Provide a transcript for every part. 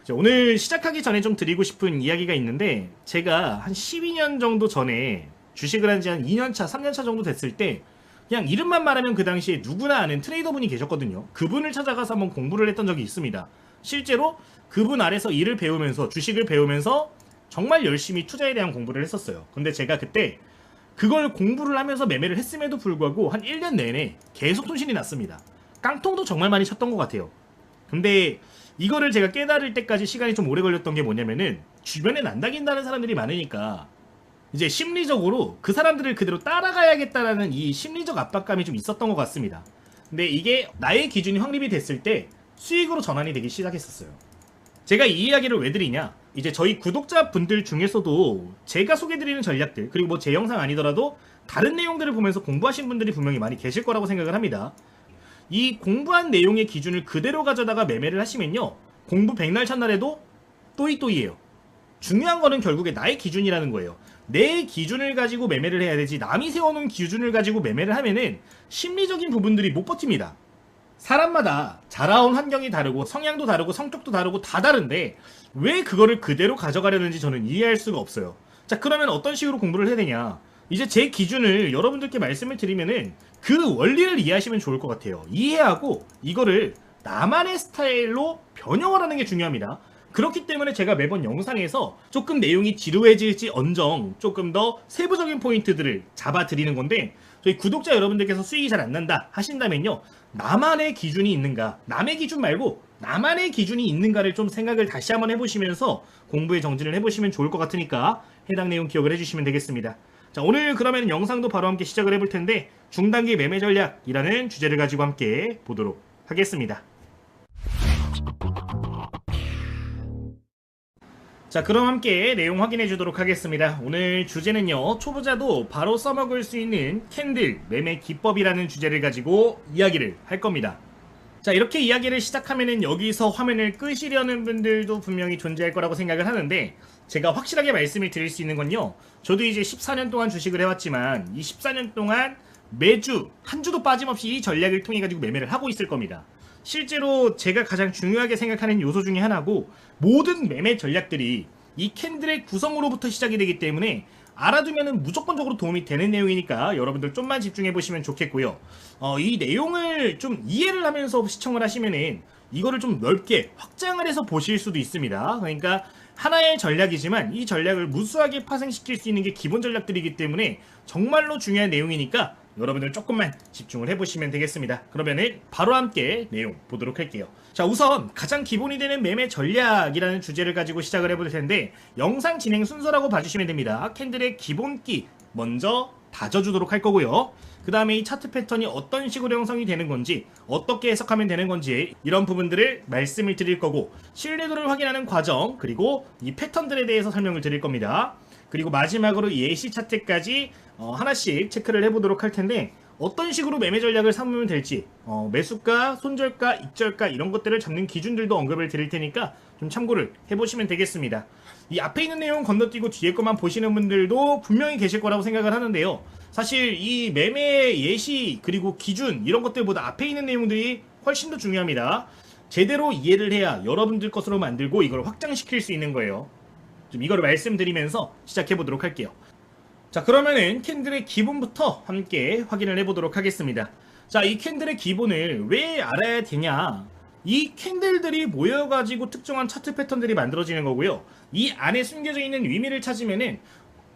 자, 오늘 시작하기 전에 좀 드리고 싶은 이야기가 있는데, 제가 한 12년 정도 전에 주식을 한 지 한 2년차, 3년차 정도 됐을 때 그냥 이름만 말하면 그 당시에 누구나 아는 트레이더분이 계셨거든요. 그분을 찾아가서 한번 공부를 했던 적이 있습니다. 실제로 그분 아래서 일을 배우면서, 주식을 배우면서 정말 열심히 투자에 대한 공부를 했었어요. 근데 제가 그때 그걸 공부를 하면서 매매를 했음에도 불구하고 한 1년 내내 계속 손실이 났습니다. 깡통도 정말 많이 쳤던 것 같아요. 근데 이거를 제가 깨달을 때까지 시간이 좀 오래 걸렸던 게 뭐냐면은, 주변에 난다긴다는 사람들이 많으니까 이제 심리적으로 그 사람들을 그대로 따라가야겠다라는 이 심리적 압박감이 좀 있었던 것 같습니다. 근데 이게 나의 기준이 확립이 됐을 때 수익으로 전환이 되기 시작했었어요. 제가 이 이야기를 왜 드리냐, 이제 저희 구독자분들 중에서도 제가 소개드리는 전략들, 그리고 뭐 제 영상 아니더라도 다른 내용들을 보면서 공부하신 분들이 분명히 많이 계실 거라고 생각을 합니다. 이 공부한 내용의 기준을 그대로 가져다가 매매를 하시면요, 공부 백날 첫날에도 또이또이예요. 중요한 거는 결국에 나의 기준이라는 거예요. 내 기준을 가지고 매매를 해야 되지, 남이 세워놓은 기준을 가지고 매매를 하면은 심리적인 부분들이 못 버팁니다. 사람마다 자라온 환경이 다르고 성향도 다르고 성격도 다르고 다 다른데 왜 그거를 그대로 가져가려는지 저는 이해할 수가 없어요. 자, 그러면 어떤 식으로 공부를 해야 되냐, 이제 제 기준을 여러분들께 말씀을 드리면은 그 원리를 이해하시면 좋을 것 같아요. 이해하고 이거를 나만의 스타일로 변형을 하는 게 중요합니다. 그렇기 때문에 제가 매번 영상에서 조금 내용이 지루해질지 언정 조금 더 세부적인 포인트들을 잡아 드리는 건데, 저희 구독자 여러분들께서 수익이 잘 안 난다 하신다면요, 나만의 기준이 있는가, 남의 기준 말고 나만의 기준이 있는가를 좀 생각을 다시 한번 해보시면서 공부에 정진을 해보시면 좋을 것 같으니까 해당 내용 기억을 해주시면 되겠습니다. 자, 오늘 그러면 영상도 바로 함께 시작을 해볼 텐데, 중단기 매매 전략이라는 주제를 가지고 함께 보도록 하겠습니다. 자, 그럼 함께 내용 확인해 주도록 하겠습니다. 오늘 주제는요, 초보자도 바로 써먹을 수 있는 캔들 매매 기법이라는 주제를 가지고 이야기를 할 겁니다. 자, 이렇게 이야기를 시작하면은 여기서 화면을 끄시려는 분들도 분명히 존재할 거라고 생각을 하는데, 제가 확실하게 말씀을 드릴 수 있는 건요, 저도 이제 14년 동안 주식을 해왔지만 이 14년 동안 매주 한 주도 빠짐없이 이 전략을 통해 가지고 매매를 하고 있을 겁니다. 실제로 제가 가장 중요하게 생각하는 요소 중에 하나고, 모든 매매 전략들이 이 캔들의 구성으로부터 시작이 되기 때문에 알아두면은 무조건적으로 도움이 되는 내용이니까 여러분들 좀만 집중해 보시면 좋겠고요. 이 내용을 좀 이해를 하면서 시청을 하시면은 이거를 좀 넓게 확장을 해서 보실 수도 있습니다. 그러니까 하나의 전략이지만 이 전략을 무수하게 파생시킬 수 있는 게 기본 전략들이기 때문에 정말로 중요한 내용이니까 여러분들 조금만 집중을 해보시면 되겠습니다. 그러면은 바로 함께 내용 보도록 할게요. 자, 우선 가장 기본이 되는 매매 전략이라는 주제를 가지고 시작을 해볼 텐데, 영상 진행 순서라고 봐주시면 됩니다. 캔들의 기본기 먼저 다져주도록 할 거고요. 그 다음에 이 차트 패턴이 어떤 식으로 형성이 되는 건지, 어떻게 해석하면 되는 건지, 이런 부분들을 말씀을 드릴 거고, 신뢰도를 확인하는 과정, 그리고 이 패턴들에 대해서 설명을 드릴 겁니다. 그리고 마지막으로 예시 차트까지 하나씩 체크를 해보도록 할 텐데, 어떤 식으로 매매 전략을 삼으면 될지, 매수가, 손절가, 익절가 이런 것들을 잡는 기준들도 언급을 드릴 테니까 좀 참고를 해보시면 되겠습니다. 이 앞에 있는 내용 건너뛰고 뒤에 것만 보시는 분들도 분명히 계실 거라고 생각을 하는데요, 사실 이 매매 예시 그리고 기준 이런 것들보다 앞에 있는 내용들이 훨씬 더 중요합니다. 제대로 이해를 해야 여러분들 것으로 만들고 이걸 확장시킬 수 있는 거예요. 좀 이거를 말씀드리면서 시작해 보도록 할게요. 자, 그러면은 캔들의 기본부터 함께 확인을 해보도록 하겠습니다. 자, 이 캔들의 기본을 왜 알아야 되냐, 이 캔들들이 모여가지고 특정한 차트 패턴들이 만들어지는 거고요, 이 안에 숨겨져 있는 의미를 찾으면은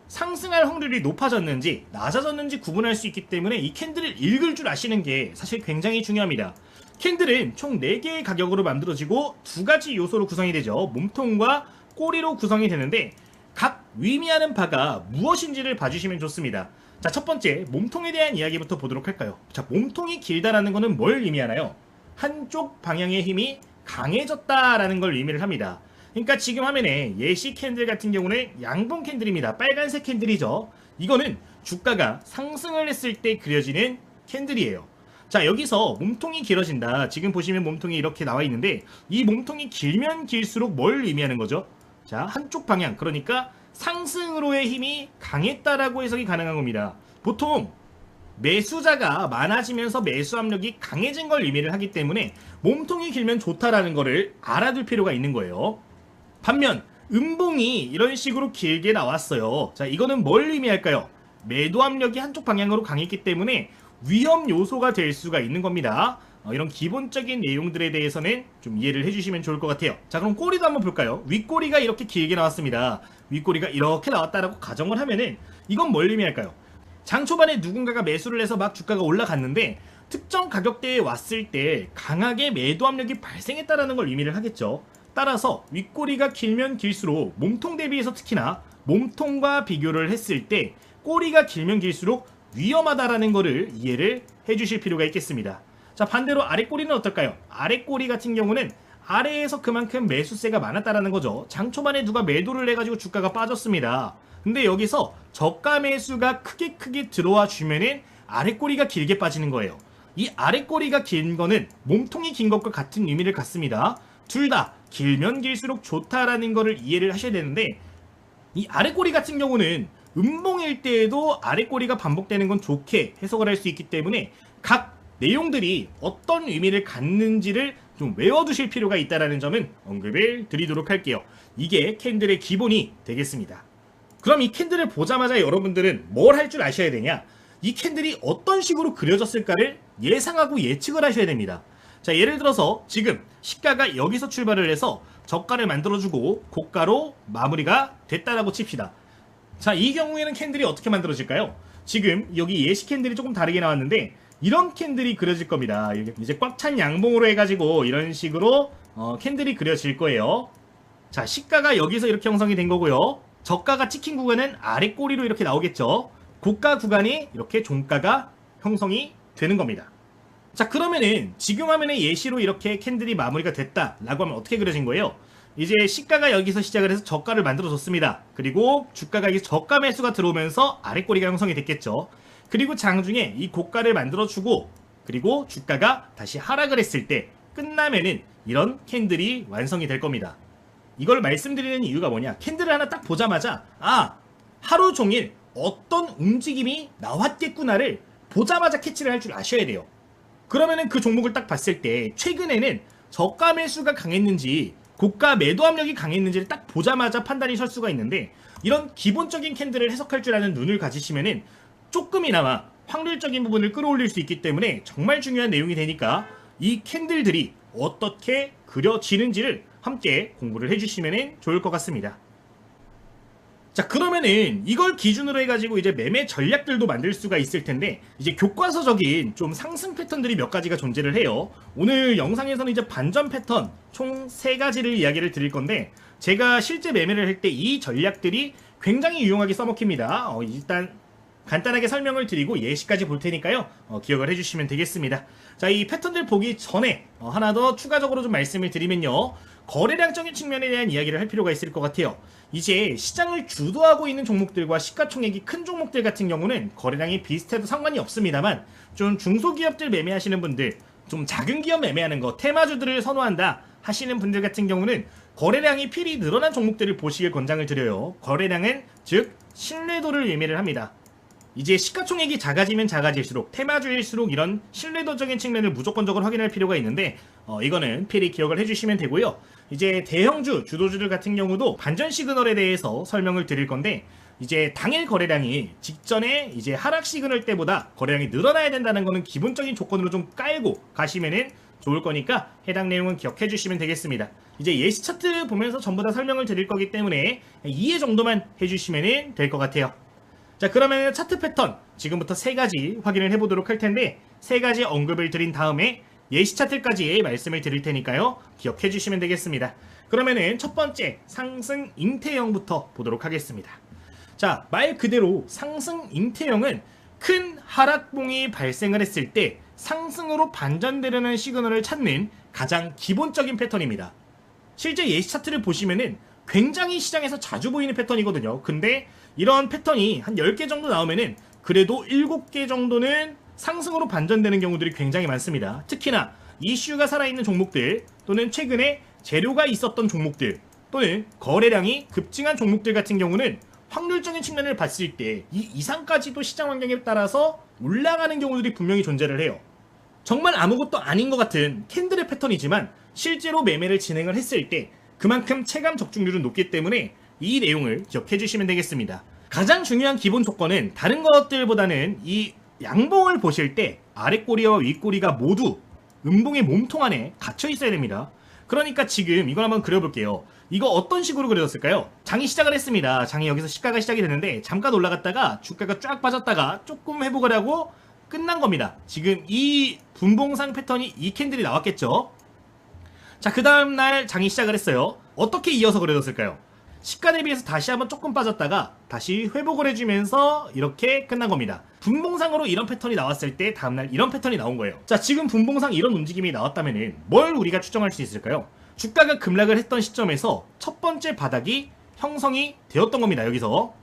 상승할 확률이 높아졌는지 낮아졌는지 구분할 수 있기 때문에 이 캔들을 읽을 줄 아시는 게 사실 굉장히 중요합니다. 캔들은 총 4개의 가격으로 만들어지고 2가지 요소로 구성이 되죠. 몸통과 꼬리로 구성이 되는데, 각 의미하는 바가 무엇인지를 봐주시면 좋습니다. 자, 첫 번째 몸통에 대한 이야기부터 보도록 할까요? 자, 몸통이 길다라는 것은 뭘 의미하나요? 한쪽 방향의 힘이 강해졌다라는 걸 의미를 합니다. 그러니까 지금 화면에 예시 캔들 같은 경우는 양봉 캔들입니다. 빨간색 캔들이죠. 이거는 주가가 상승을 했을 때 그려지는 캔들이에요. 자, 여기서 몸통이 길어진다, 지금 보시면 몸통이 이렇게 나와 있는데, 이 몸통이 길면 길수록 뭘 의미하는 거죠? 자, 한쪽 방향, 그러니까 상승으로의 힘이 강했다라고 해석이 가능한 겁니다. 보통 매수자가 많아지면서 매수 압력이 강해진 걸 의미를 하기 때문에 몸통이 길면 좋다라는 거를 알아둘 필요가 있는 거예요. 반면 음봉이 이런 식으로 길게 나왔어요. 자, 이거는 뭘 의미할까요? 매도 압력이 한쪽 방향으로 강했기 때문에 위험 요소가 될 수가 있는 겁니다. 이런 기본적인 내용들에 대해서는 좀 이해를 해주시면 좋을 것 같아요. 자, 그럼 꼬리도 한번 볼까요? 윗꼬리가 이렇게 길게 나왔습니다. 윗꼬리가 이렇게 나왔다라고 가정을 하면은 이건 뭘 의미할까요? 장 초반에 누군가가 매수를 해서 막 주가가 올라갔는데 특정 가격대에 왔을 때 강하게 매도 압력이 발생했다라는 걸 의미를 하겠죠. 따라서 윗꼬리가 길면 길수록 몸통 대비해서 특히나 몸통과 비교를 했을 때 꼬리가 길면 길수록 위험하다라는 거를 이해를 해주실 필요가 있겠습니다. 자, 반대로 아랫꼬리는 어떨까요? 아랫꼬리 같은 경우는 아래에서 그만큼 매수세가 많았다라는 거죠. 장 초반에 누가 매도를 해가지고 주가가 빠졌습니다. 근데 여기서 저가 매수가 크게 들어와 주면은 아랫꼬리가 길게 빠지는 거예요. 이 아랫꼬리가 긴 거는 몸통이 긴 것과 같은 의미를 갖습니다. 둘 다 길면 길수록 좋다라는 거를 이해를 하셔야 되는데, 이 아랫꼬리 같은 경우는 음봉일 때에도 아랫꼬리가 반복되는 건 좋게 해석을 할 수 있기 때문에 각 내용들이 어떤 의미를 갖는지를 좀 외워두실 필요가 있다는 점은 언급을 드리도록 할게요. 이게 캔들의 기본이 되겠습니다. 그럼 이 캔들을 보자마자 여러분들은 뭘 할 줄 아셔야 되냐? 이 캔들이 어떤 식으로 그려졌을까를 예상하고 예측을 하셔야 됩니다. 자, 예를 들어서 지금 시가가 여기서 출발을 해서 저가를 만들어주고 고가로 마무리가 됐다라고 칩시다. 자, 이 경우에는 캔들이 어떻게 만들어질까요? 지금 여기 예시 캔들이 조금 다르게 나왔는데 이런 캔들이 그려질 겁니다. 이제 꽉 찬 양봉으로 해가지고 이런 식으로 캔들이 그려질 거예요. 자, 시가가 여기서 이렇게 형성이 된 거고요. 저가가 찍힌 구간은 아래 꼬리로 이렇게 나오겠죠. 고가 구간이 이렇게 종가가 형성이 되는 겁니다. 자, 그러면은 지금 화면에 예시로 이렇게 캔들이 마무리가 됐다라고 하면 어떻게 그려진 거예요? 이제 시가가 여기서 시작을 해서 저가를 만들어줬습니다. 그리고 주가가 여기 저가 매수가 들어오면서 아래 꼬리가 형성이 됐겠죠. 그리고 장중에 이 고가를 만들어주고 그리고 주가가 다시 하락을 했을 때 끝나면은 이런 캔들이 완성이 될 겁니다. 이걸 말씀드리는 이유가 뭐냐? 캔들을 하나 딱 보자마자 하루 종일 어떤 움직임이 나왔겠구나를 보자마자 캐치를 할 줄 아셔야 돼요. 그러면은 그 종목을 딱 봤을 때 최근에는 저가 매수가 강했는지 고가 매도 압력이 강했는지를 딱 보자마자 판단이 설 수가 있는데, 이런 기본적인 캔들을 해석할 줄 아는 눈을 가지시면은 조금이나마 확률적인 부분을 끌어올릴 수 있기 때문에 정말 중요한 내용이 되니까 이 캔들들이 어떻게 그려지는지를 함께 공부를 해주시면 좋을 것 같습니다. 자, 그러면은 이걸 기준으로 해가지고 이제 매매 전략들도 만들 수가 있을 텐데, 이제 교과서적인 좀 상승 패턴들이 몇 가지가 존재를 해요. 오늘 영상에서는 이제 반전 패턴 총 3가지를 이야기를 드릴 건데, 제가 실제 매매를 할 때 이 전략들이 굉장히 유용하게 써먹힙니다. 일단 간단하게 설명을 드리고 예시까지 볼 테니까요. 기억을 해주시면 되겠습니다. 자, 이 패턴들 보기 전에 하나 더 추가적으로 좀 말씀을 드리면요. 거래량적인 측면에 대한 이야기를 할 필요가 있을 것 같아요. 이제 시장을 주도하고 있는 종목들과 시가총액이 큰 종목들 같은 경우는 거래량이 비슷해도 상관이 없습니다만, 좀 중소기업들 매매하시는 분들, 좀 작은 기업 매매하는 거, 테마주들을 선호한다 하시는 분들 같은 경우는 거래량이 필히 늘어난 종목들을 보시길 권장을 드려요. 거래량은 즉 신뢰도를 의미를 합니다. 이제 시가총액이 작아지면 작아질수록 테마주일수록 이런 신뢰도적인 측면을 무조건적으로 확인할 필요가 있는데, 이거는 필히 기억을 해주시면 되고요. 이제 대형주, 주도주들 같은 경우도 반전 시그널에 대해서 설명을 드릴 건데, 이제 당일 거래량이 직전에 이제 하락 시그널 때보다 거래량이 늘어나야 된다는 거는 기본적인 조건으로 좀 깔고 가시면은 좋을 거니까 해당 내용은 기억해 주시면 되겠습니다. 이제 예시 차트 보면서 전부 다 설명을 드릴 거기 때문에 이해 정도만 해주시면 될 것 같아요. 자, 그러면 차트 패턴 지금부터 3가지 확인을 해보도록 할 텐데, 3가지 언급을 드린 다음에 예시 차트까지 말씀을 드릴 테니까요. 기억해 주시면 되겠습니다. 그러면은 첫 번째 상승 잉태형부터 보도록 하겠습니다. 자, 말 그대로 상승 잉태형은 큰 하락봉이 발생을 했을 때 상승으로 반전되려는 시그널을 찾는 가장 기본적인 패턴입니다. 실제 예시 차트를 보시면은 굉장히 시장에서 자주 보이는 패턴이거든요. 근데 이런 패턴이 한 10개 정도 나오면은 그래도 7개 정도는 상승으로 반전되는 경우들이 굉장히 많습니다. 특히나 이슈가 살아있는 종목들, 또는 최근에 재료가 있었던 종목들, 또는 거래량이 급증한 종목들 같은 경우는 확률적인 측면을 봤을 때 이 이상까지도 시장 환경에 따라서 올라가는 경우들이 분명히 존재를 해요. 정말 아무것도 아닌 것 같은 캔들의 패턴이지만 실제로 매매를 진행을 했을 때 그만큼 체감 적중률은 높기 때문에 이 내용을 기억해 주시면 되겠습니다. 가장 중요한 기본 조건은 다른 것들보다는 이 양봉을 보실 때 아랫꼬리와 윗꼬리가 모두 음봉의 몸통 안에 갇혀 있어야 됩니다. 그러니까 지금 이걸 한번 그려볼게요. 이거 어떤 식으로 그려졌을까요? 장이 시작을 했습니다. 장이 여기서 시가가 시작이 됐는데 잠깐 올라갔다가 주가가 쫙 빠졌다가 조금 회복을 하고 끝난 겁니다. 지금 이 분봉상 패턴이 이 캔들이 나왔겠죠? 자, 그 다음날 장이 시작을 했어요. 어떻게 이어서 그려졌을까요? 시가 대비해서 다시 한번 조금 빠졌다가 다시 회복을 해주면서 이렇게 끝난 겁니다. 분봉상으로 이런 패턴이 나왔을 때 다음날 이런 패턴이 나온 거예요. 자, 지금 분봉상 이런 움직임이 나왔다면은 뭘 우리가 추정할 수 있을까요? 주가가 급락을 했던 시점에서 첫 번째 바닥이 형성이 되었던 겁니다. 여기서.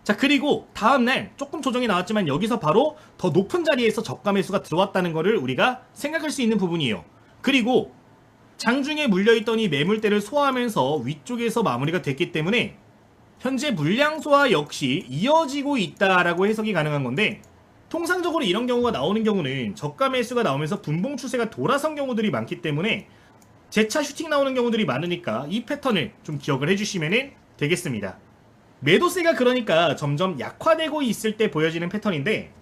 자, 그리고 다음날 조금 조정이 나왔지만 여기서 바로 더 높은 자리에서 저가 매수가 들어왔다는 것을 우리가 생각할 수 있는 부분이에요. 그리고 장중에 물려있던 이 매물대를 소화하면서 위쪽에서 마무리가 됐기 때문에 현재 물량 소화 역시 이어지고 있다라고 해석이 가능한 건데, 통상적으로 이런 경우가 나오는 경우는 저가 매수가 나오면서 분봉 추세가 돌아선 경우들이 많기 때문에 재차 슈팅 나오는 경우들이 많으니까 이 패턴을 좀 기억을 해주시면 되겠습니다. 매도세가 그러니까 점점 약화되고 있을 때 보여지는 패턴인데,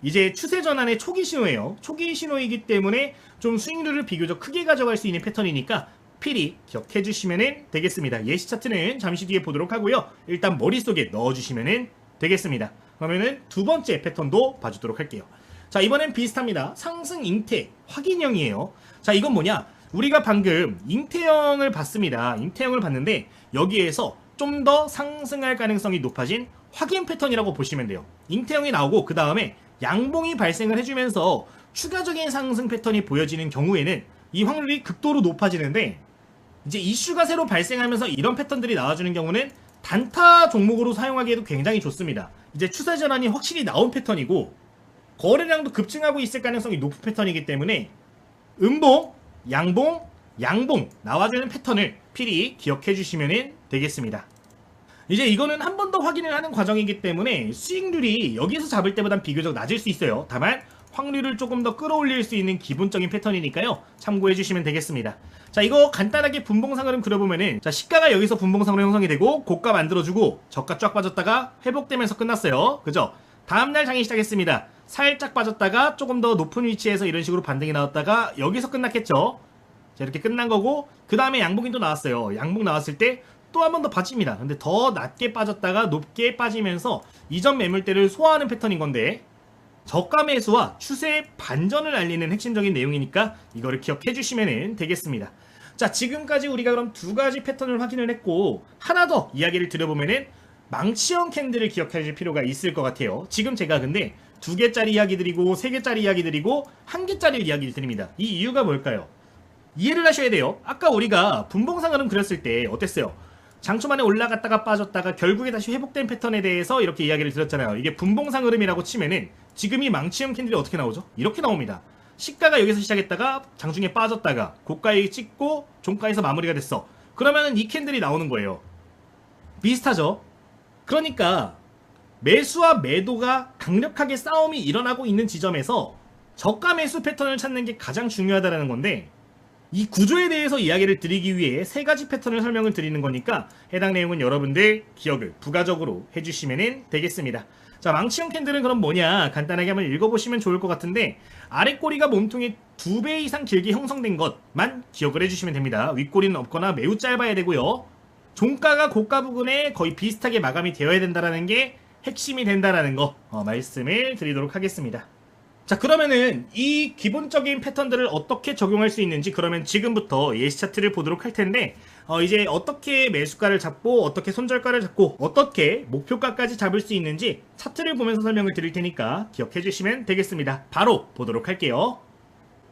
이제 추세 전환의 초기 신호예요. 초기 신호이기 때문에 좀 수익률을 비교적 크게 가져갈 수 있는 패턴이니까 필히 기억해 주시면 되겠습니다. 예시 차트는 잠시 뒤에 보도록 하고요. 일단 머릿속에 넣어주시면 되겠습니다. 그러면은 두 번째 패턴도 봐주도록 할게요. 자, 이번엔 비슷합니다. 상승 잉태 확인형이에요. 자, 이건 뭐냐? 우리가 방금 잉태형을 봤습니다. 잉태형을 봤는데 여기에서 좀 더 상승할 가능성이 높아진 확인 패턴이라고 보시면 돼요. 잉태형이 나오고 그 다음에 양봉이 발생을 해주면서 추가적인 상승 패턴이 보여지는 경우에는 이 확률이 극도로 높아지는데, 이제 이슈가 새로 발생하면서 이런 패턴들이 나와주는 경우는 단타 종목으로 사용하기에도 굉장히 좋습니다. 이제 추세 전환이 확실히 나온 패턴이고 거래량도 급증하고 있을 가능성이 높은 패턴이기 때문에 음봉, 양봉, 양봉 나와주는 패턴을 필히 기억해 주시면 되겠습니다. 이제 이거는 한 번 더 확인을 하는 과정이기 때문에 수익률이 여기서 잡을 때보단 비교적 낮을 수 있어요. 다만 확률을 조금 더 끌어올릴 수 있는 기본적인 패턴이니까요. 참고해 주시면 되겠습니다. 자, 이거 간단하게 분봉상 흐름 그려보면은, 자, 시가가 여기서 분봉상으로 형성이 되고 고가 만들어주고 저가 쫙 빠졌다가 회복되면서 끝났어요. 그죠? 다음날 장이 시작했습니다. 살짝 빠졌다가 조금 더 높은 위치에서 이런 식으로 반등이 나왔다가 여기서 끝났겠죠. 자, 이렇게 끝난 거고 그 다음에 양봉이 또 나왔어요. 양봉 나왔을 때 또 한 번 더 빠집니다. 근데 더 낮게 빠졌다가 높게 빠지면서 이전 매물대를 소화하는 패턴인 건데, 저가 매수와 추세의 반전을 알리는 핵심적인 내용이니까 이거를 기억해 주시면 되겠습니다. 자, 지금까지 우리가 그럼 두 가지 패턴을 확인을 했고 하나 더 이야기를 드려보면은 망치형 캔들을 기억해 줄 필요가 있을 것 같아요. 지금 제가 근데 2개짜리 이야기 드리고 3개짜리 이야기 드리고 1개짜리 이야기 드립니다. 이 이유가 뭘까요? 이해를 하셔야 돼요. 아까 우리가 분봉상 흐름 그렸을 때 어땠어요? 장초반에 올라갔다가 빠졌다가 결국에 다시 회복된 패턴에 대해서 이렇게 이야기를 드렸잖아요. 이게 분봉상 흐름이라고 치면은 지금 이 망치형 캔들이 어떻게 나오죠? 이렇게 나옵니다. 시가가 여기서 시작했다가 장중에 빠졌다가 고가에 찍고 종가에서 마무리가 됐어. 그러면은 이 캔들이 나오는 거예요. 비슷하죠? 그러니까 매수와 매도가 강력하게 싸움이 일어나고 있는 지점에서 저가 매수 패턴을 찾는 게 가장 중요하다는 건데, 이 구조에 대해서 이야기를 드리기 위해 3가지 패턴을 설명을 드리는 거니까 해당 내용은 여러분들 기억을 부가적으로 해주시면 되겠습니다. 자, 망치형 캔들은 그럼 뭐냐, 간단하게 한번 읽어보시면 좋을 것 같은데, 아랫꼬리가 몸통의 2배 이상 길게 형성된 것만 기억을 해주시면 됩니다. 윗꼬리는 없거나 매우 짧아야 되고요. 종가가 고가 부근에 거의 비슷하게 마감이 되어야 된다는 게 핵심이 된다는 거 말씀을 드리도록 하겠습니다. 자, 그러면은 이 기본적인 패턴들을 어떻게 적용할 수 있는지 그러면 지금부터 예시 차트를 보도록 할 텐데, 이제 어떻게 매수가를 잡고 어떻게 손절가를 잡고 어떻게 목표가까지 잡을 수 있는지 차트를 보면서 설명을 드릴 테니까 기억해 주시면 되겠습니다. 바로 보도록 할게요.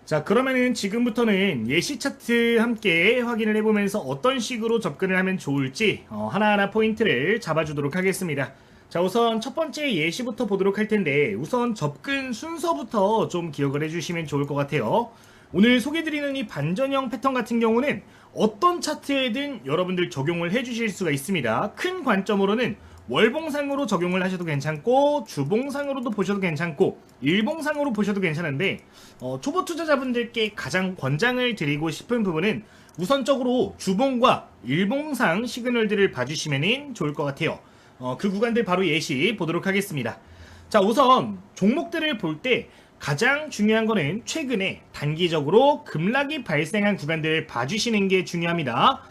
자, 그러면은 지금부터는 예시 차트 함께 확인을 해보면서 어떤 식으로 접근을 하면 좋을지 하나하나 포인트를 잡아주도록 하겠습니다. 자, 우선 첫 번째 예시부터 보도록 할 텐데, 우선 접근 순서부터 좀 기억을 해주시면 좋을 것 같아요. 오늘 소개드리는 이 반전형 패턴 같은 경우는 어떤 차트에든 여러분들 적용을 해주실 수가 있습니다. 큰 관점으로는 월봉상으로 적용을 하셔도 괜찮고 주봉상으로도 보셔도 괜찮고 일봉상으로 보셔도 괜찮은데, 초보 투자자분들께 가장 권장을 드리고 싶은 부분은 우선적으로 주봉과 일봉상 시그널들을 봐주시면 좋을 것 같아요. 그 구간들 바로 예시 보도록 하겠습니다. 자, 우선 종목들을 볼 때 가장 중요한 거는 최근에 단기적으로 급락이 발생한 구간들을 봐주시는 게 중요합니다.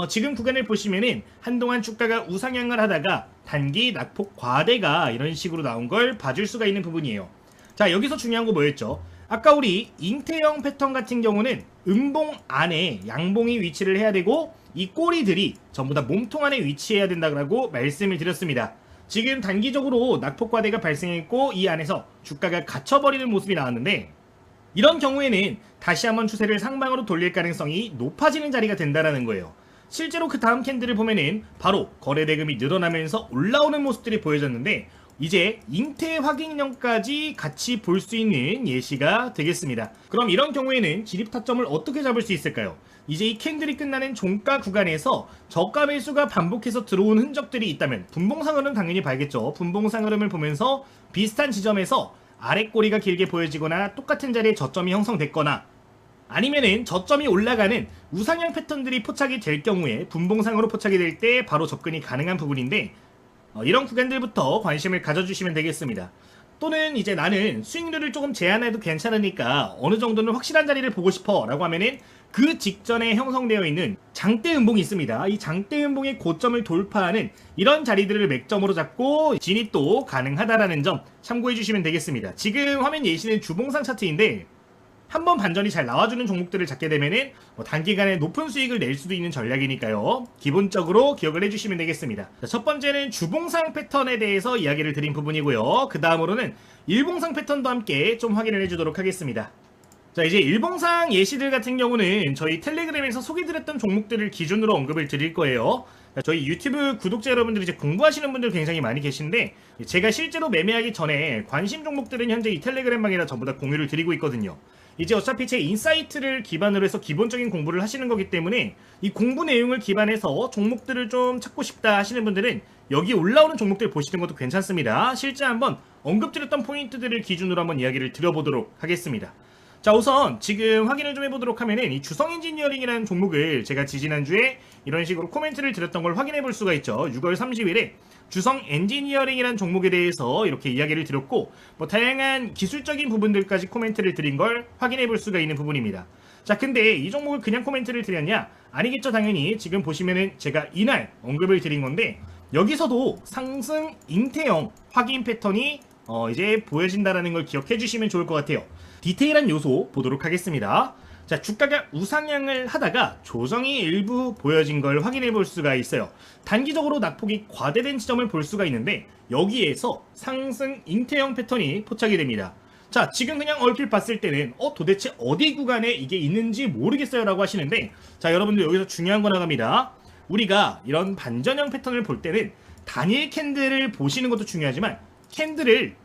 지금 구간을 보시면은 한동안 주가가 우상향을 하다가 단기 낙폭 과대가 이런 식으로 나온 걸 봐줄 수가 있는 부분이에요. 자, 여기서 중요한 거 뭐였죠? 아까 우리 잉태형 패턴 같은 경우는 음봉 안에 양봉이 위치를 해야 되고 이 꼬리들이 전부 다 몸통 안에 위치해야 된다고 말씀을 드렸습니다. 지금 단기적으로 낙폭 과대가 발생했고 이 안에서 주가가 갇혀버리는 모습이 나왔는데 이런 경우에는 다시 한번 추세를 상방으로 돌릴 가능성이 높아지는 자리가 된다는 거예요. 실제로 그 다음 캔들을 보면은 바로 거래 대금이 늘어나면서 올라오는 모습들이 보여졌는데 이제 잉태 확인형까지 같이 볼 수 있는 예시가 되겠습니다. 그럼 이런 경우에는 진입 타점을 어떻게 잡을 수 있을까요? 이제 이 캔들이 끝나는 종가 구간에서 저가 매수가 반복해서 들어온 흔적들이 있다면 분봉상 흐름 당연히 봐야겠죠. 분봉상 흐름을 보면서 비슷한 지점에서 아래 꼬리가 길게 보여지거나 똑같은 자리에 저점이 형성됐거나 아니면은 저점이 올라가는 우상향 패턴들이 포착이 될 경우에 분봉상으로 포착이 될 때 바로 접근이 가능한 부분인데 이런 구간들부터 관심을 가져주시면 되겠습니다. 또는 이제 나는 수익률을 조금 제한해도 괜찮으니까 어느 정도는 확실한 자리를 보고 싶어 라고 하면은 그 직전에 형성되어 있는 장대 음봉이 있습니다. 이 장대 음봉의 고점을 돌파하는 이런 자리들을 맥점으로 잡고 진입도 가능하다라는 점 참고해 주시면 되겠습니다. 지금 화면 예시는 주봉상 차트인데 한번 반전이 잘 나와주는 종목들을 잡게 되면은 단기간에 높은 수익을 낼 수도 있는 전략이니까요. 기본적으로 기억을 해주시면 되겠습니다. 자, 첫 번째는 주봉상 패턴에 대해서 이야기를 드린 부분이고요. 그 다음으로는 일봉상 패턴도 함께 좀 확인을 해주도록 하겠습니다. 자, 이제 일봉상 예시들 같은 경우는 저희 텔레그램에서 소개드렸던 종목들을 기준으로 언급을 드릴 거예요. 저희 유튜브 구독자 여러분들이 이제 공부하시는 분들 굉장히 많이 계신데 제가 실제로 매매하기 전에 관심 종목들은 현재 이 텔레그램방에다 전부 다 공유를 드리고 있거든요. 이제 어차피 제 인사이트를 기반으로 해서 기본적인 공부를 하시는 거기 때문에 이 공부 내용을 기반해서 종목들을 좀 찾고 싶다 하시는 분들은 여기 올라오는 종목들 보시는 것도 괜찮습니다. 실제 한번 언급드렸던 포인트들을 기준으로 한번 이야기를 드려보도록 하겠습니다. 자, 우선 지금 확인을 좀 해보도록 하면은 이 주성 엔지니어링이라는 종목을 제가 지지난주에 이런 식으로 코멘트를 드렸던 걸 확인해 볼 수가 있죠. 6월 30일에 주성 엔지니어링이라는 종목에 대해서 이렇게 이야기를 드렸고 다양한 기술적인 부분들까지 코멘트를 드린 걸 확인해 볼 수가 있는 부분입니다. 자, 근데 이 종목을 그냥 코멘트를 드렸냐? 아니겠죠. 당연히 지금 보시면은 제가 이날 언급을 드린 건데 여기서도 상승 잉태형 확인 패턴이 이제 보여진다라는 걸 기억해 주시면 좋을 것 같아요. 디테일한 요소 보도록 하겠습니다. 자, 주가가 우상향을 하다가 조정이 일부 보여진 걸 확인해 볼 수가 있어요. 단기적으로 낙폭이 과대된 지점을 볼 수가 있는데 여기에서 상승 잉태형 패턴이 포착이 됩니다. 자, 지금 그냥 얼핏 봤을 때는 도대체 어디 구간에 이게 있는지 모르겠어요 라고 하시는데 자, 여러분들 여기서 중요한 거 나갑니다. 우리가 이런 반전형 패턴을 볼 때는 단일 캔들을 보시는 것도 중요하지만 캔들을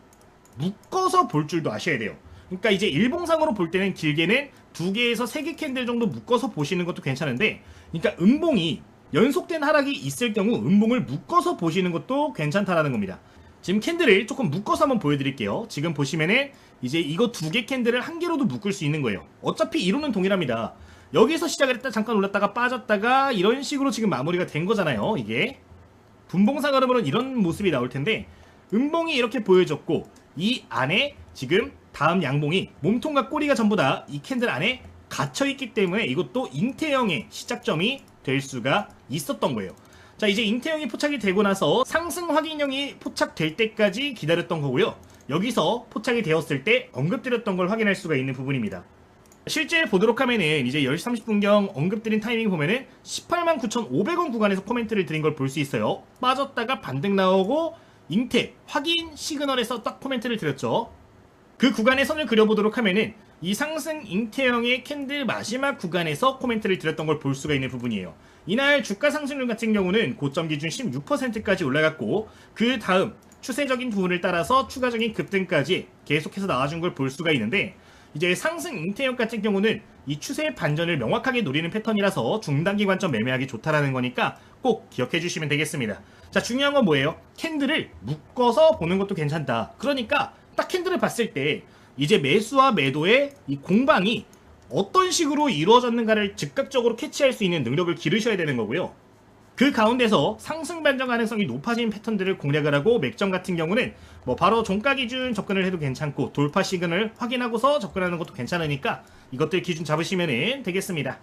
묶어서 볼 줄도 아셔야 돼요. 그러니까 이제 일봉상으로 볼 때는 길게는 2개에서 3개 캔들 정도 묶어서 보시는 것도 괜찮은데 그러니까 음봉이 연속된 하락이 있을 경우 음봉을 묶어서 보시는 것도 괜찮다라는 겁니다. 지금 캔들을 조금 묶어서 한번 보여드릴게요. 지금 보시면은 이제 이거 2개 캔들을 한 개로도 묶을 수 있는 거예요. 어차피 이론은 동일합니다. 여기서 시작을 했다 잠깐 올랐다가 빠졌다가 이런 식으로 지금 마무리가 된 거잖아요. 이게 분봉상 흐름으로는 이런 모습이 나올 텐데 음봉이 이렇게 보여졌고 이 안에 지금 다음 양봉이 몸통과 꼬리가 전부 다 이 캔들 안에 갇혀있기 때문에 이것도 잉태형의 시작점이 될 수가 있었던 거예요. 자, 이제 잉태형이 포착이 되고 나서 상승 확인형이 포착될 때까지 기다렸던 거고요. 여기서 포착이 되었을 때 언급드렸던 걸 확인할 수가 있는 부분입니다. 실제 보도록 하면은 이제 10시 30분경 언급드린 타이밍 보면은 189,500원 구간에서 코멘트를 드린 걸 볼 수 있어요. 빠졌다가 반등 나오고 잉태 확인 시그널에서 딱 코멘트를 드렸죠. 그 구간의 선을 그려보도록 하면은 이 상승 잉태형의 캔들 마지막 구간에서 코멘트를 드렸던 걸 볼 수가 있는 부분이에요. 이날 주가 상승률 같은 경우는 고점 기준 16%까지 올라갔고 그 다음 추세적인 부분을 따라서 추가적인 급등까지 계속해서 나와준 걸 볼 수가 있는데 이제 상승 잉태형 같은 경우는 이 추세 반전을 명확하게 노리는 패턴이라서 중단기 관점 매매하기 좋다라는 거니까 꼭 기억해 주시면 되겠습니다. 자, 중요한 건 뭐예요? 캔들을 묶어서 보는 것도 괜찮다. 그러니까 딱 캔들을 봤을 때 이제 매수와 매도의 이 공방이 어떤 식으로 이루어졌는가를 즉각적으로 캐치할 수 있는 능력을 기르셔야 되는 거고요. 그 가운데서 상승 반전 가능성이 높아진 패턴들을 공략을 하고 맥점 같은 경우는 뭐 바로 종가 기준 접근을 해도 괜찮고 돌파 시그널을 확인하고서 접근하는 것도 괜찮으니까 이것들 기준 잡으시면 되겠습니다.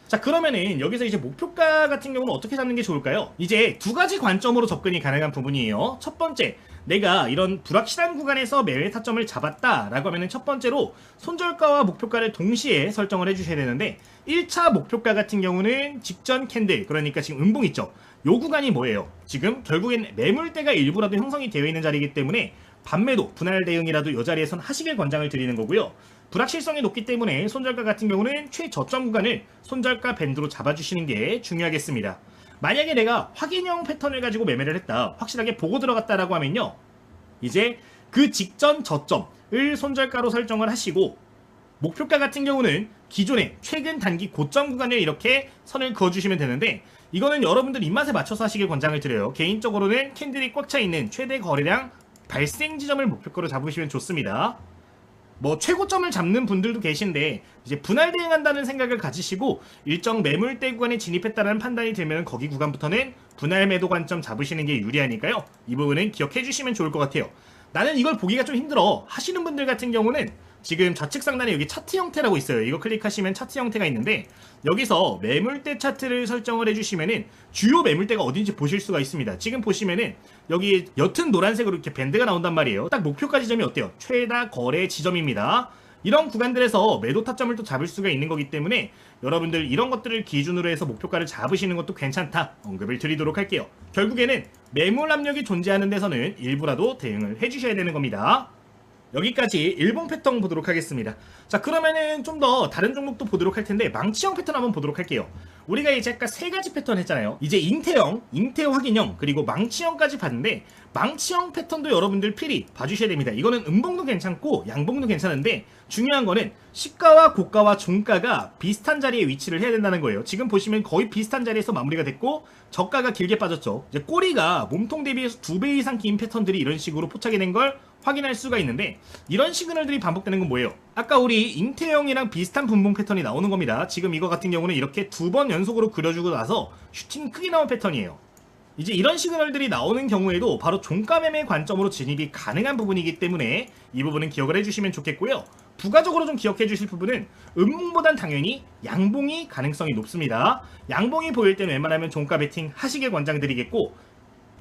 자, 그러면은 여기서 이제 목표가 같은 경우는 어떻게 잡는 게 좋을까요? 이제 두 가지 관점으로 접근이 가능한 부분이에요. 첫 번째, 내가 이런 불확실한 구간에서 매매 타점을 잡았다라고 하면은 첫 번째로 손절가와 목표가를 동시에 설정을 해주셔야 되는데 1차 목표가 같은 경우는 직전 캔들, 그러니까 지금 음봉 있죠? 요 구간이 뭐예요? 지금 결국엔 매물대가 일부라도 형성이 되어 있는 자리이기 때문에 반매도, 분할 대응이라도 이 자리에선 하시길 권장을 드리는 거고요. 불확실성이 높기 때문에 손절가 같은 경우는 최저점 구간을 손절가 밴드로 잡아주시는 게 중요하겠습니다. 만약에 내가 확인형 패턴을 가지고 매매를 했다, 확실하게 보고 들어갔다라고 하면요, 이제 그 직전 저점을 손절가로 설정을 하시고 목표가 같은 경우는 기존의 최근 단기 고점 구간을 이렇게 선을 그어주시면 되는데 이거는 여러분들 입맛에 맞춰서 하시길 권장을 드려요. 개인적으로는 캔들이 꽉 차 있는 최대 거래량 발생 지점을 목표가로 잡으시면 좋습니다. 뭐 최고점을 잡는 분들도 계신데 이제 분할 대응한다는 생각을 가지시고 일정 매물대 구간에 진입했다는 판단이 들면 거기 구간부터는 분할 매도 관점 잡으시는 게 유리하니까요. 이 부분은 기억해 주시면 좋을 것 같아요. 나는 이걸 보기가 좀 힘들어 하시는 분들 같은 경우는 지금 좌측 상단에 여기 차트 형태라고 있어요. 이거 클릭하시면 차트 형태가 있는데 여기서 매물대 차트를 설정을 해주시면은 주요 매물대가 어딘지 보실 수가 있습니다. 지금 보시면은 여기 옅은 노란색으로 이렇게 밴드가 나온단 말이에요. 딱 목표가 지점이 어때요? 최다 거래 지점입니다. 이런 구간들에서 매도 타점을 또 잡을 수가 있는 거기 때문에 여러분들 이런 것들을 기준으로 해서 목표가를 잡으시는 것도 괜찮다 언급을 드리도록 할게요. 결국에는 매물 압력이 존재하는 데서는 일부라도 대응을 해주셔야 되는 겁니다. 여기까지 일봉 패턴 보도록 하겠습니다. 자, 그러면은 좀 더 다른 종목도 보도록 할 텐데 망치형 패턴 한번 보도록 할게요. 우리가 이제 아까 세 가지 패턴 했잖아요. 이제 잉태형, 잉태 확인형, 그리고 망치형까지 봤는데 망치형 패턴도 여러분들 필히 봐주셔야 됩니다. 이거는 음봉도 괜찮고 양봉도 괜찮은데 중요한 거는 시가와 고가와 종가가 비슷한 자리에 위치를 해야 된다는 거예요. 지금 보시면 거의 비슷한 자리에서 마무리가 됐고 저가가 길게 빠졌죠. 이제 꼬리가 몸통 대비해서 2배 이상 긴 패턴들이 이런 식으로 포착이 된 걸 확인할 수가 있는데 이런 시그널들이 반복되는 건 뭐예요? 아까 우리 잉태형이랑 비슷한 분봉 패턴이 나오는 겁니다. 지금 이거 같은 경우는 이렇게 2번 연속으로 그려주고 나서 슈팅 크게 나온 패턴이에요. 이제 이런 시그널들이 나오는 경우에도 바로 종가 매매 관점으로 진입이 가능한 부분이기 때문에 이 부분은 기억을 해주시면 좋겠고요. 부가적으로 좀 기억해 주실 부분은 음봉보단 당연히 양봉이 가능성이 높습니다. 양봉이 보일 때는 웬만하면 종가 베팅 하시길 권장드리겠고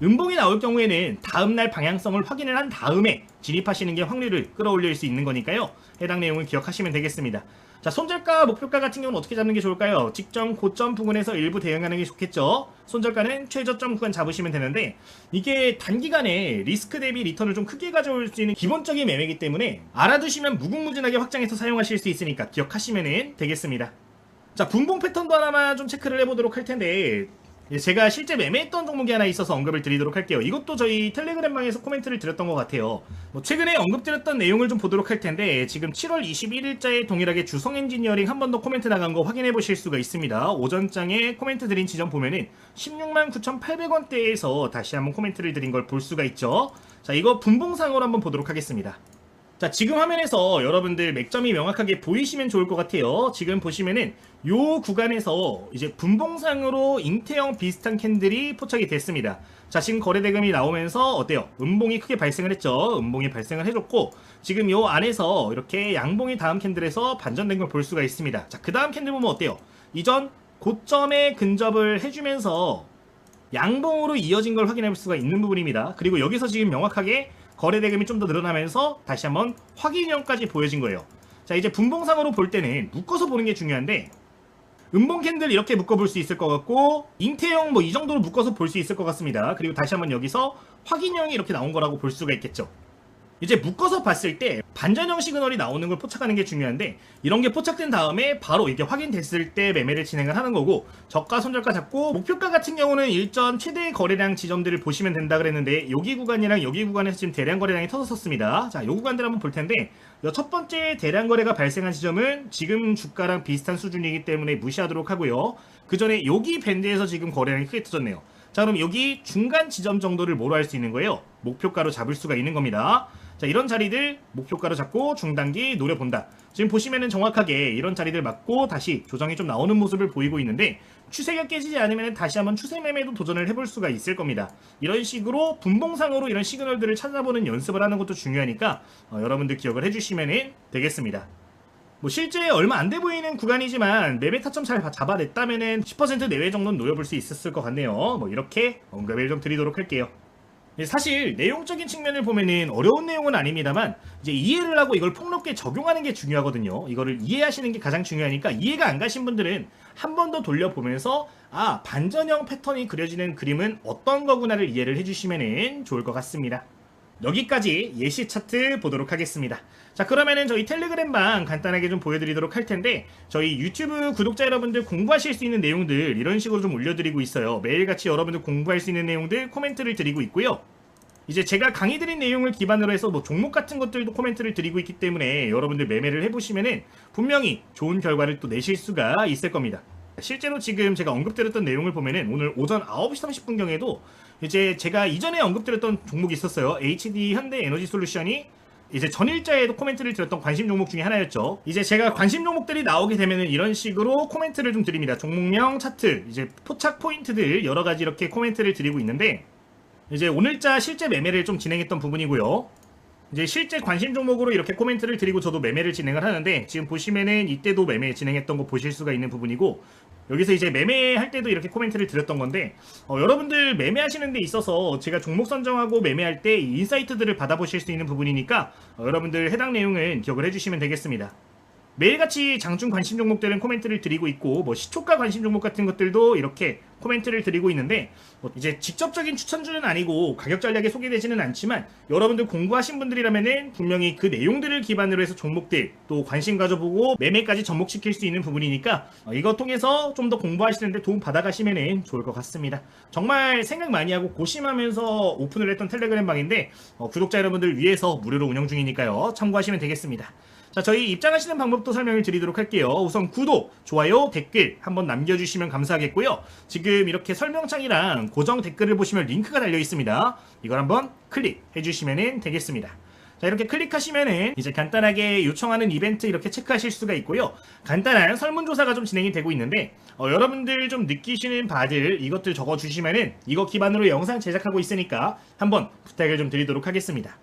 음봉이 나올 경우에는 다음날 방향성을 확인을 한 다음에 진입하시는 게 확률을 끌어올릴 수 있는 거니까요. 해당 내용을 기억하시면 되겠습니다. 자, 손절가, 목표가 같은 경우는 어떻게 잡는 게 좋을까요? 직전 고점 부근에서 일부 대응하는 게 좋겠죠. 손절가는 최저점 구간 잡으시면 되는데 이게 단기간에 리스크 대비 리턴을 좀 크게 가져올 수 있는 기본적인 매매이기 때문에 알아두시면 무궁무진하게 확장해서 사용하실 수 있으니까 기억하시면 되겠습니다. 자, 분봉 패턴도 하나만 좀 체크를 해보도록 할 텐데 제가 실제 매매했던 종목이 하나 있어서 언급을 드리도록 할게요. 이것도 저희 텔레그램방에서 코멘트를 드렸던 것 같아요. 뭐 최근에 언급드렸던 내용을 좀 보도록 할 텐데 지금 7월 21일자에 동일하게 주성 엔지니어링 한 번 더 코멘트 나간 거 확인해 보실 수가 있습니다. 오전장에 코멘트 드린 지점 보면은 169,800원대에서 다시 한번 코멘트를 드린 걸 볼 수가 있죠. 자, 이거 분봉상으로 한번 보도록 하겠습니다. 자, 지금 화면에서 여러분들 맥점이 명확하게 보이시면 좋을 것 같아요. 지금 보시면은 요 구간에서 이제 분봉상으로 잉태형 비슷한 캔들이 포착이 됐습니다. 자, 지금 거래대금이 나오면서 어때요? 음봉이 크게 발생을 했죠. 음봉이 발생을 해줬고 지금 요 안에서 이렇게 양봉이 다음 캔들에서 반전된 걸 볼 수가 있습니다. 자, 그 다음 캔들 보면 어때요? 이전 고점에 근접을 해주면서 양봉으로 이어진 걸 확인할 수가 있는 부분입니다. 그리고 여기서 지금 명확하게 거래대금이 좀 더 늘어나면서 다시 한번 확인형까지 보여진 거예요. 자, 이제 분봉상으로 볼 때는 묶어서 보는 게 중요한데 음봉 캔들 이렇게 묶어볼 수 있을 것 같고 잉태형 뭐 이 정도로 묶어서 볼 수 있을 것 같습니다. 그리고 다시 한번 여기서 확인형이 이렇게 나온 거라고 볼 수가 있겠죠. 이제 묶어서 봤을 때 반전형 시그널이 나오는 걸 포착하는 게 중요한데 이런 게 포착된 다음에 바로 이게 확인됐을 때 매매를 진행을 하는 거고 저가 손절가 잡고 목표가 같은 경우는 일전 최대 거래량 지점들을 보시면 된다 그랬는데 여기 구간이랑 여기 구간에서 지금 대량 거래량이 터졌었습니다. 자, 요 구간들 한번 볼 텐데 첫 번째 대량 거래가 발생한 지점은 지금 주가랑 비슷한 수준이기 때문에 무시하도록 하고요. 그 전에 여기 밴드에서 지금 거래량이 크게 터졌네요. 자, 그럼 여기 중간 지점 정도를 뭐로 할 수 있는 거예요? 목표가로 잡을 수가 있는 겁니다. 자, 이런 자리들 목표가로 잡고 중단기 노려본다. 지금 보시면은 정확하게 이런 자리들 맞고 다시 조정이 좀 나오는 모습을 보이고 있는데, 추세가 깨지지 않으면 다시 한번 추세 매매도 도전을 해볼 수가 있을 겁니다. 이런 식으로 분봉상으로 이런 시그널들을 찾아보는 연습을 하는 것도 중요하니까 여러분들 기억을 해주시면 되겠습니다. 뭐 실제 얼마 안 돼 보이는 구간이지만 매매 타점 잘 잡아냈다면은 10% 내외 정도는 노려볼 수 있었을 것 같네요. 뭐 이렇게 언급을 좀 드리도록 할게요. 사실 내용적인 측면을 보면은 어려운 내용은 아닙니다만, 이제 이해를 하고 이걸 폭넓게 적용하는 게 중요하거든요. 이거를 이해하시는 게 가장 중요하니까, 이해가 안 가신 분들은 한 번 더 돌려보면서 반전형 패턴이 그려지는 그림은 어떤 거구나를 이해를 해주시면 좋을 것 같습니다. 여기까지 예시 차트 보도록 하겠습니다. 자, 그러면은 저희 텔레그램방 간단하게 좀 보여드리도록 할 텐데, 저희 유튜브 구독자 여러분들 공부하실 수 있는 내용들 이런 식으로 좀 올려드리고 있어요. 매일같이 여러분들 공부할 수 있는 내용들 코멘트를 드리고 있고요. 이제 제가 강의 드린 내용을 기반으로 해서 뭐 종목 같은 것들도 코멘트를 드리고 있기 때문에 여러분들 매매를 해보시면은 분명히 좋은 결과를 또 내실 수가 있을 겁니다. 실제로 지금 제가 언급드렸던 내용을 보면은 오늘 오전 9시 30분경에도 이제 제가 이전에 언급드렸던 종목이 있었어요. HD 현대에너지솔루션이 이제 전일자에도 코멘트를 드렸던 관심 종목 중에 하나였죠. 이제 제가 관심 종목들이 나오게 되면은 이런 식으로 코멘트를 좀 드립니다. 종목명 차트, 이제 포착 포인트들 여러 가지 이렇게 코멘트를 드리고 있는데, 이제 오늘자 실제 매매를 좀 진행했던 부분이고요. 이제 실제 관심 종목으로 이렇게 코멘트를 드리고 저도 매매를 진행을 하는데, 지금 보시면은 이때도 매매 진행했던 거 보실 수가 있는 부분이고, 여기서 이제 매매할 때도 이렇게 코멘트를 드렸던 건데, 여러분들 매매하시는 데 있어서 제가 종목 선정하고 매매할 때 이 인사이트들을 받아보실 수 있는 부분이니까 여러분들 해당 내용은 기억을 해주시면 되겠습니다. 매일같이 장중 관심 종목들은 코멘트를 드리고 있고, 뭐 시초가 관심 종목 같은 것들도 이렇게 코멘트를 드리고 있는데, 이제 직접적인 추천주는 아니고 가격 전략에 소개되지는 않지만, 여러분들 공부하신 분들이라면은 분명히 그 내용들을 기반으로 해서 종목들 또 관심 가져보고 매매까지 접목시킬 수 있는 부분이니까 이거 통해서 좀 더 공부하시는데 도움 받아가시면 좋을 것 같습니다. 정말 생각 많이 하고 고심하면서 오픈을 했던 텔레그램 방인데, 구독자 여러분들 위해서 무료로 운영 중이니까요. 참고하시면 되겠습니다. 자, 저희 입장하시는 방법도 설명을 드리도록 할게요. 우선 구독, 좋아요, 댓글 한번 남겨주시면 감사하겠고요. 지금 이렇게 설명창이랑 고정 댓글을 보시면 링크가 달려 있습니다. 이걸 한번 클릭해주시면 되겠습니다. 자, 이렇게 클릭하시면은 이제 간단하게 요청하는 이벤트 이렇게 체크하실 수가 있고요. 간단한 설문조사가 좀 진행이 되고 있는데, 여러분들 좀 느끼시는 바들 이것들 적어주시면은 이거 기반으로 영상 제작하고 있으니까 한번 부탁을 좀 드리도록 하겠습니다.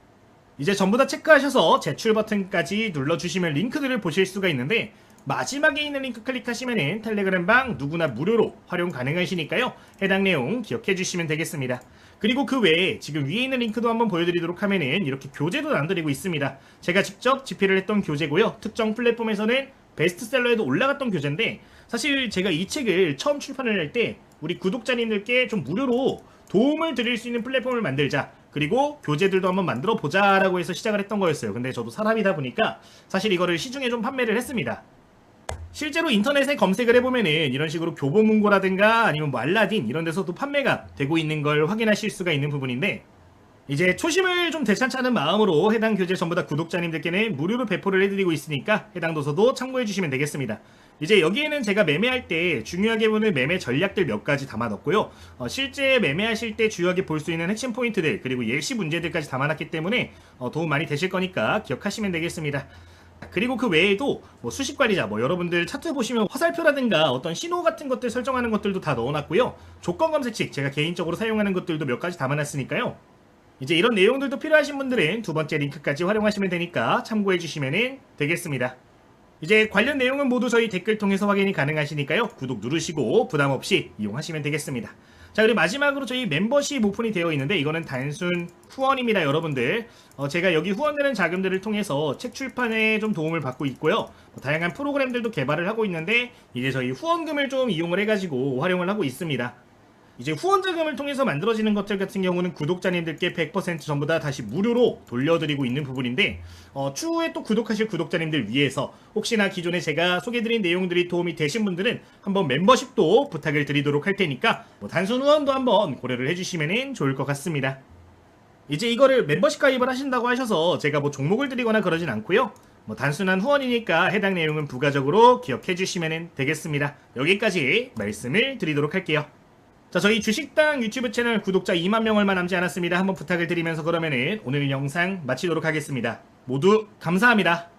이제 전부 다 체크하셔서 제출 버튼까지 눌러주시면 링크들을 보실 수가 있는데, 마지막에 있는 링크 클릭하시면 텔레그램방 누구나 무료로 활용 가능하시니까요. 해당 내용 기억해 주시면 되겠습니다. 그리고 그 외에 지금 위에 있는 링크도 한번 보여드리도록 하면은 이렇게 교재도 나눠드리고 있습니다. 제가 직접 집필을 했던 교재고요. 특정 플랫폼에서는 베스트셀러에도 올라갔던 교재인데, 사실 제가 이 책을 처음 출판을 할 때 우리 구독자님들께 좀 무료로 도움을 드릴 수 있는 플랫폼을 만들자, 그리고 교재들도 한번 만들어 보자 라고 해서 시작을 했던 거였어요. 근데 저도 사람이다 보니까 사실 이거를 시중에 좀 판매를 했습니다. 실제로 인터넷에 검색을 해보면은 이런 식으로 교보문고라든가 아니면 뭐 알라딘 이런 데서도 판매가 되고 있는 걸 확인하실 수가 있는 부분인데, 이제 초심을 좀 되찾자는 마음으로 해당 교재 전부 다 구독자님들께는 무료로 배포를 해드리고 있으니까 해당 도서도 참고해주시면 되겠습니다. 이제 여기에는 제가 매매할 때 중요하게 보는 매매 전략들 몇 가지 담아놨고요. 실제 매매하실 때 주요하게 볼 수 있는 핵심 포인트들 그리고 예시 문제들까지 담아놨기 때문에 도움 많이 되실 거니까 기억하시면 되겠습니다. 그리고 그 외에도 뭐 수식관리자, 뭐 여러분들 차트 보시면 화살표라든가 어떤 신호 같은 것들 설정하는 것들도 다 넣어놨고요. 조건 검색식 제가 개인적으로 사용하는 것들도 몇 가지 담아놨으니까요. 이제 이런 내용들도 필요하신 분들은 두 번째 링크까지 활용하시면 되니까 참고해 주시면 되겠습니다. 이제 관련 내용은 모두 저희 댓글 통해서 확인이 가능하시니까요. 구독 누르시고 부담없이 이용하시면 되겠습니다. 자, 그리고 마지막으로 저희 멤버십 오픈이 되어 있는데, 이거는 단순 후원입니다, 여러분들. 제가 여기 후원되는 자금들을 통해서 책 출판에 좀 도움을 받고 있고요. 다양한 프로그램들도 개발을 하고 있는데, 이제 저희 후원금을 좀 이용을 해가지고 활용을 하고 있습니다. 이제 후원 자금을 통해서 만들어지는 것들 같은 경우는 구독자님들께 100% 전부 다 다시 무료로 돌려드리고 있는 부분인데, 추후에 또 구독하실 구독자님들 위해서 혹시나 기존에 제가 소개드린 내용들이 도움이 되신 분들은 한번 멤버십도 부탁을 드리도록 할 테니까 단순 후원도 한번 고려를 해주시면 좋을 것 같습니다. 이제 이거를 멤버십 가입을 하신다고 하셔서 제가 뭐 종목을 드리거나 그러진 않고요. 단순한 후원이니까 해당 내용은 부가적으로 기억해 주시면 되겠습니다. 여기까지 말씀을 드리도록 할게요. 자, 저희 주식당 유튜브 채널 구독자 2만 명 얼마 남지 않았습니다. 한번 부탁을 드리면서 그러면은 오늘 영상 마치도록 하겠습니다. 모두 감사합니다.